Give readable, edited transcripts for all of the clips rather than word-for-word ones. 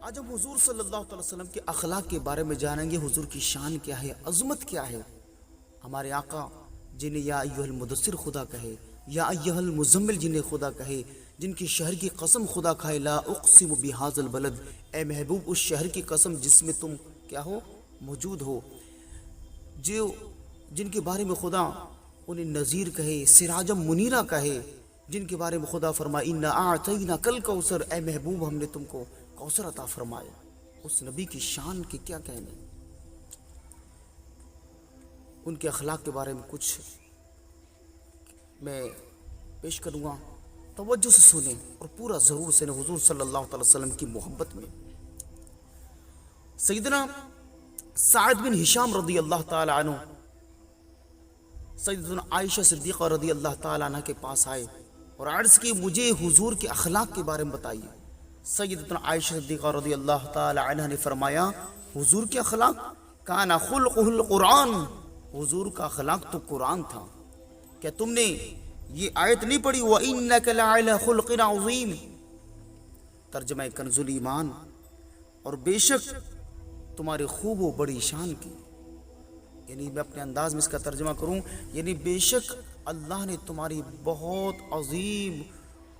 آج ہم حضور صلی اللہ علیہ وسلم کے اخلاق کے بارے میں جانیں گے. حضور کی شان کیا ہے, عظمت کیا ہے. ہمارے آقا جنہیں یا ایھا المدثر خدا کہے, یا ایھا المزمل جنہیں خدا کہے, جن کی شہر کی قسم خدا کھائے, لا اقسم بہذا البلد, اے محبوب اس شہر کی قسم جس میں تم کیا ہو, موجود ہو. جو جن کے بارے میں خدا انہیں نذیر کہے, سراجا منیرہ کہے, جن کے بارے میں خدا فرمائے انا اعطیناک الکوثر, اے محبوب ہم نے تم کو کوثر عطا فرمایا. اس نبی کی شان کے کیا کہنے. ان کے اخلاق کے بارے میں کچھ میں پیش کروں گا, توجہ سے سنیں اور پورا ضرور سنیں. حضور صلی اللہ علیہ وسلم کی محبت میں سیدنا سعد بن ہشام رضی اللہ تعالی عنہ سیدنا عائشہ صدیقہ رضی اللہ تعالی عنہ کے پاس آئے اور عرض کی مجھے حضور کے اخلاق کے بارے میں بتائیے. سیدنا عائشہ صدیقہ رضی اللہ تعالی عنہ نے فرمایا حضور کے اخلاق کان خلقہ القرآن, حضور کا اخلاق تو قرآن تھا. کیا تم نے یہ آیت نہیں پڑھی وَإِنَّكَ لَعَلَى خُلْقٍ عَظِيمٍ, ترجمہ کنز الایمان, اور بے شک تمہارے خوب و بڑی شان کی. یعنی میں اپنے انداز میں اس کا ترجمہ کروں, یعنی بے شک اللہ نے تمہاری بہت عظیم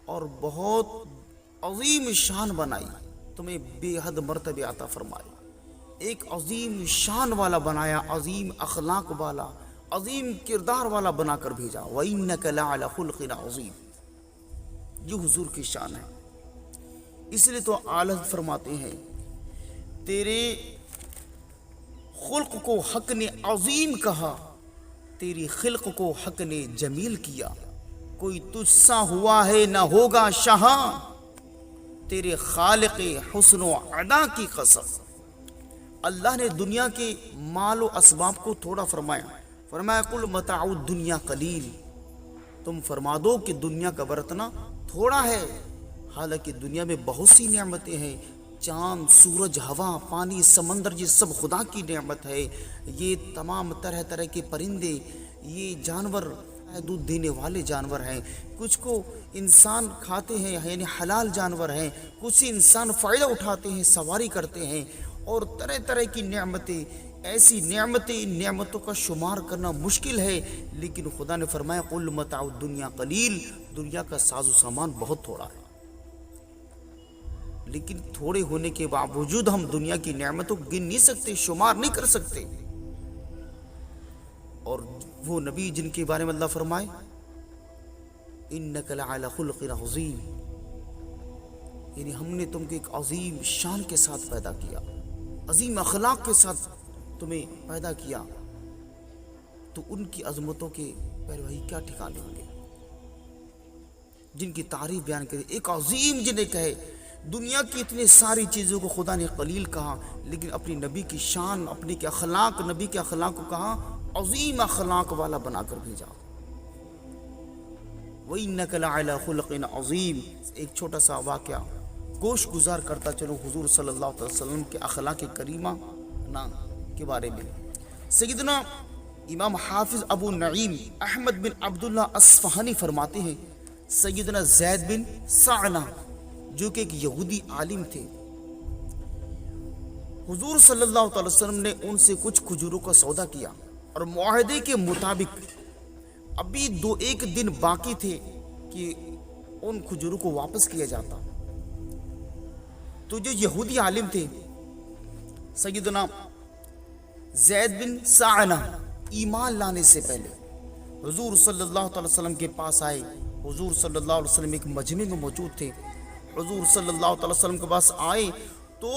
اور بہت عظیم شان بنائی, تمہیں بے حد مرتبے عطا فرمائے, ایک عظیم شان والا بنایا, عظیم اخلاق والا, عظیم کردار والا بنا کر بھیجا. وَإِنَّكَ لَعَلَى خُلْقٍ عَظِيمٍ, جو حضور کی شان ہے. اس لیے تو اعلیٰ فرماتے ہیں تیرے خلق کو حق نے عظیم کہا, تیری خلق کو حق نے جمیل کیا. کوئی تجھ سا ہوا ہے نہ ہوگا شہاں, تیرے خالق حسن و ادا کی قسم. اللہ نے دنیا کے مال و اسباب کو تھوڑا فرمایا قل متاع الدنیا قلیل, تم فرما دو کہ دنیا کا برتنا تھوڑا ہے. حالانکہ دنیا میں بہت سی نعمتیں ہیں, چاند, سورج, ہوا, پانی, سمندر, یہ سب خدا کی نعمت ہے. یہ تمام طرح طرح کے پرندے, یہ جانور دودھ دینے والے جانور ہیں, کچھ کو انسان کھاتے ہیں یعنی حلال جانور ہیں, کچھ انسان فائدہ اٹھاتے ہیں, سواری کرتے ہیں, اور طرح طرح کی نعمتیں, ایسی نعمتیں, ان نعمتوں کا شمار کرنا مشکل ہے. لیکن خدا نے فرمایا قل متاع الدنیا قلیل, دنیا کا ساز و سامان بہت تھوڑا ہے. لیکن تھوڑے ہونے کے باوجود ہم دنیا کی نعمتوں کو گن نہیں سکتے, شمار نہیں کر سکتے. اور وہ نبی جن کے بارے میں اللہ فرمائے انک لعلی خلق عظیم, یعنی ہم نے تم کو ایک عظیم شان کے ساتھ پیدا کیا, عظیم اخلاق کے ساتھ تمہیں پیدا کیا. تو ان کی عظمتوں کے پیروی کیا ٹھکانے ہوں گے جن کی تعریف بیان کرے. ایک عظیم جنہیں کہے, دنیا کی اتنی ساری چیزوں کو خدا نے قلیل کہا, لیکن اپنی نبی کی شان, اپنے کے اخلاق, نبی کے اخلاق کو کہا عظیم اخلاق والا بنا کر بھیجا. وَإِنَّكَ لَعَلَى خُلْقٍ عَظِيمٍ. ایک چھوٹا سا واقعہ گوش گزار کرتا چلو حضور صلی اللہ علیہ وسلم کے اخلاق کریمہ کے بارے میں. سیدنا امام حافظ ابو نعیم احمد بن عبداللہ اصفہانی فرماتے ہیں سیدنا زید بن ثعلبہ جو کہ ایک یہودی عالم تھے, حضور صلی اللہ علیہ وسلم نے ان سے کچھ کھجوروں کا سودا کیا, اور معاہدے کے مطابق ابھی ایک دن باقی تھے کہ ان کھجوروں کو واپس کیا جاتا. تو جو یہودی عالم تھے سیدنا زید بن ثعلبہ ایمان لانے سے پہلے حضور صلی اللہ علیہ وسلم کے پاس آئے. حضور صلی اللہ علیہ وسلم ایک مجمع میں موجود تھے. حضور صلی اللہ علیہ وسلم کے پاس آئے تو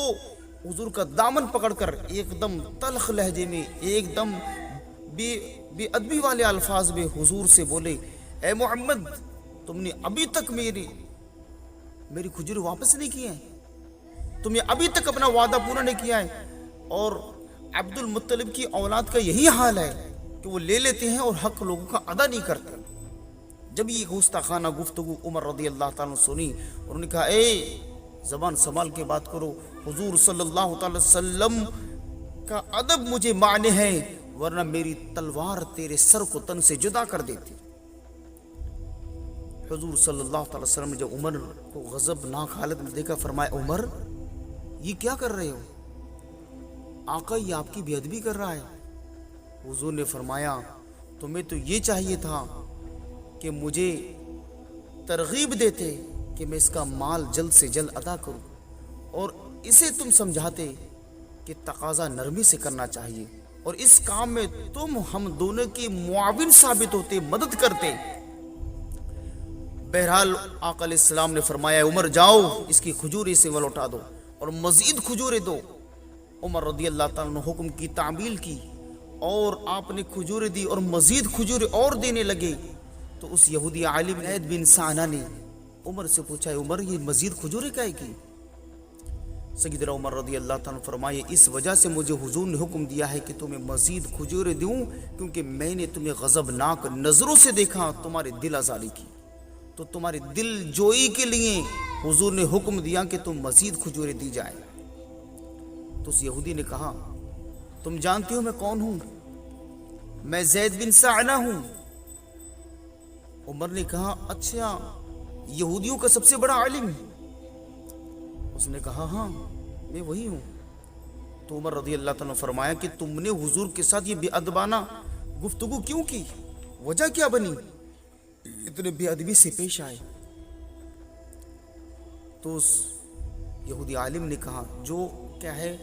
حضور کا دامن پکڑ کر ایک دم تلخ لہجے میں, ایک دم بے ادبی والے الفاظ میں حضور سے بولے اے محمد, تم نے ابھی تک میری کھجور واپس نہیں کی ہے, تم نے ابھی تک اپنا وعدہ پورا نہیں کیا ہے. اور عبد المطلب کی اولاد کا یہی حال ہے کہ وہ لے لیتے ہیں اور حق لوگوں کا ادا نہیں کرتے. جب یہ گستاخانہ گفتگو عمر رضی اللہ تعالیٰ نے سنی, انہوں نے کہا اے زبان سنبھال کے بات کرو, حضور صلی اللہ تعالی وسلم کا ادب مجھے معنی ہے, ورنہ میری تلوار تیرے سر کو تن سے جدا کر دیتی. حضور صلی اللہ علیہ وسلم نے جب عمر کو غضبناک حالت میں دیکھا فرمایا عمر یہ کیا کر رہے ہو؟ آقا یہ آپ کی بے ادبی کر رہا ہے۔ حضور نے فرمایا تمہیں تو یہ چاہیے تھا کہ مجھے ترغیب دیتے کہ میں اس کا مال جلد سے جلد ادا کروں، اور اسے تم سمجھاتے کہ تقاضا نرمی سے کرنا چاہیے، اور اس کام میں تم ہم دونوں کی معاون ثابت ہوتے، مدد کرتے۔ بہرحال آقا علیہ السلام نے فرمایا عمر جاؤ اس کی کھجوریں سے وہ لوٹا دو اور مزید کھجوریں دو۔ عمر رضی اللہ تعالیٰ نے حکم کی، تعمیل کی، اور آپ نے کھجوریں دی اور مزید کھجوریں اور دینے لگے۔ تو اس یہودی عالم زید بن سعنہ نے عمر سے پوچھا عمر یہ مزید کھجوریں کائے کی؟ سیدنا عمر رضی اللہ تعالیٰ نے فرمایا اس وجہ سے مجھے حضور نے حکم دیا ہے کہ تمہیں مزید کھجوریں دوں، کیونکہ میں نے تمہیں غضبناک نظروں سے دیکھا، تمہارے دل آزاری کی، تو تمہاری دل جوئی کے لیے حضور نے حکم دیا کہ تم مزید کھجوریں دی جائیں۔ تو اس یہودی نے کہا تم جانتے ہو میں کون ہوں؟ میں زید بن سعنہ ہوں۔ عمر نے کہا اچھا یہودیوں کا سب سے بڑا عالم؟ اس نے کہا ہاں میں وہی ہوں۔ تو عمر رضی اللہ تعالیٰ نے فرمایا کہ تم نے حضور کے ساتھ یہ بے ادبانہ گفتگو کیوں کی؟ وجہ کیا بنی اتنے بے ادبی سے پیش آئے؟ تو اس یہودی عالم نے کہا جو کیا ہے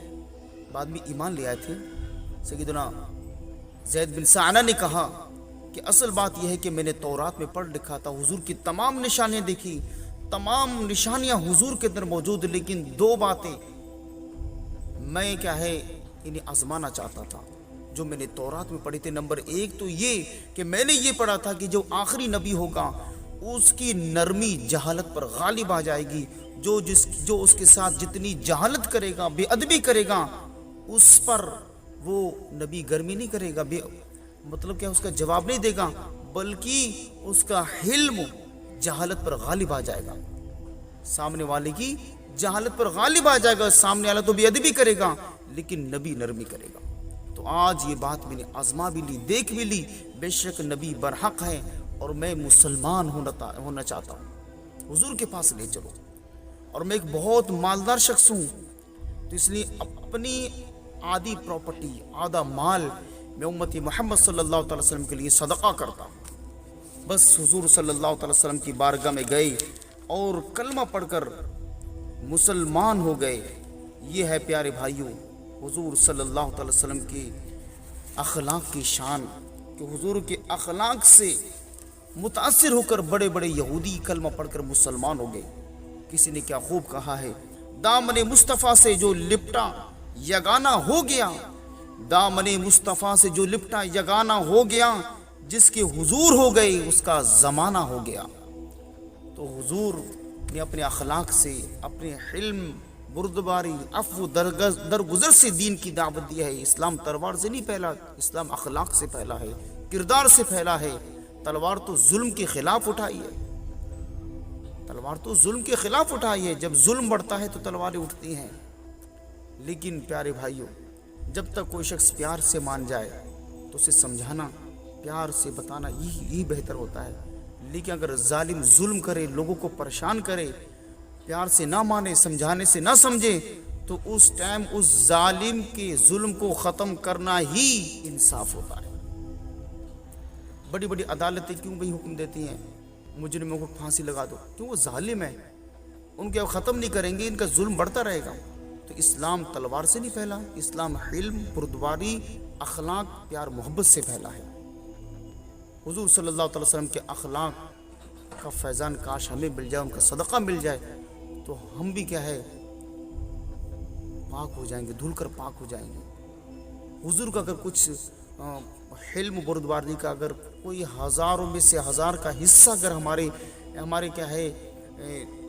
بعد میں ایمان لے آئے تھے، سیدنا زید بن سعنہ نے کہا کہ اصل بات یہ ہے کہ میں نے تورات میں پڑھ لکھا تھا، حضور کی تمام نشانیاں دیکھی، تمام نشانیاں حضور کے اندر موجود، لیکن دو باتیں میں کیا ہے انہیں آزمانا چاہتا تھا جو میں نے تورات میں پڑھی تھی۔ نمبر ایک تو یہ کہ میں نے یہ پڑھا تھا کہ جو آخری نبی ہوگا اس کی نرمی جہالت پر غالب آ جائے گی، جو اس کے ساتھ جتنی جہالت کرے گا، بے ادبی کرے گا، اس پر وہ نبی گرمی نہیں کرے گا، مطلب کیا اس کا جواب نہیں دے گا، بلکہ اس کا حلم جہالت پر غالب آ جائے گا، سامنے والے کی جہالت پر غالب آ جائے گا، سامنے والا تو بے ادبی کرے گا لیکن نبی نرمی کرے گا۔ تو آج یہ بات میں نے آزما بھی لی، دیکھ بھی لی، بے شک نبی برحق ہے اور میں مسلمان ہونا چاہتا ہوں، حضور کے پاس لے چلو، اور میں ایک بہت مالدار شخص ہوں، تو اس لیے اپنی آدھی پراپرٹی، آدھا مال میں امتی محمد صلی اللہ تعالی وسلم کے لیے صدقہ کرتا ہوں۔ بس حضور صلی اللہ تعالی وسلم کی بارگاہ میں گئے اور کلمہ پڑھ کر مسلمان ہو گئے۔ یہ ہے پیارے بھائیوں حضور صلی اللہ تعالی وسلم کے اخلاق کی شان، کہ حضور کے اخلاق سے متاثر ہو کر بڑے بڑے یہودی کلمہ پڑھ کر مسلمان ہو گئے۔ کسی نے کیا خوب کہا ہے، دامن مصطفیٰ سے جو لپٹا یگانہ ہو گیا، دامن مصطفیٰ سے جو لپٹا یگانہ ہو گیا، جس کے حضور ہو گئے اس کا زمانہ ہو گیا۔ تو حضور نے اپنے اخلاق سے، اپنے حلم، بردباری، عفو، درگزر سے دین کی دعوت دی ہے۔ اسلام تلوار سے نہیں پھیلا، اسلام اخلاق سے پھیلا ہے، کردار سے پھیلا ہے۔ تلوار تو ظلم کے خلاف اٹھائی ہے، تلوار تو ظلم کے خلاف اٹھائی ہے، جب ظلم بڑھتا ہے تو تلواریں اٹھتی ہیں۔ لیکن پیارے بھائیوں جب تک کوئی شخص پیار سے مان جائے تو اسے سمجھانا، پیار سے بتانا یہی بہتر ہوتا ہے۔ لیکن اگر ظالم ظلم کرے، لوگوں کو پریشان کرے، پیار سے نہ مانے، سمجھانے سے نہ سمجھے، تو اس ٹائم اس ظالم کے ظلم کو ختم کرنا ہی انصاف ہوتا ہے۔ بڑی بڑی عدالتیں کیوں بھئی حکم دیتی ہیں مجرموں کو پھانسی لگا دو؟ کیوں؟ وہ ظالم ہے، ان کے ختم نہیں کریں گے، ان کا ظلم بڑھتا رہے گا۔ تو اسلام تلوار سے نہیں پھیلا، اسلام حلم، بردباری، اخلاق، پیار، محبت سے پھیلا ہے۔ حضور صلی اللہ علیہ وسلم کے اخلاق کا فیضان کاش ہمیں مل جائے، ان کا صدقہ مل جائے، تو ہم بھی کیا ہے پاک ہو جائیں گے، دھل کر پاک ہو جائیں گے۔ حضور کا اگر کچھ حلم، بردباری کا اگر کوئی ہزاروں میں سے ہزار کا حصہ اگر ہمارے کیا ہے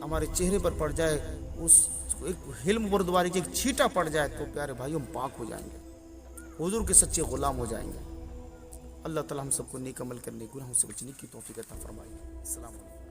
ہمارے چہرے پر پڑ جائے، اس ایک حلم بردباری کی ایک چھیٹا پڑ جائے، تو پیارے بھائیوں ہم پاک ہو جائیں گے، حضور کے سچے غلام ہو جائیں گے۔ اللہ تعالی ہم سب کو نیک عمل کرنے، گناہوں سے بچنے کی توفیق عطا فرمائے۔ السلام علیکم۔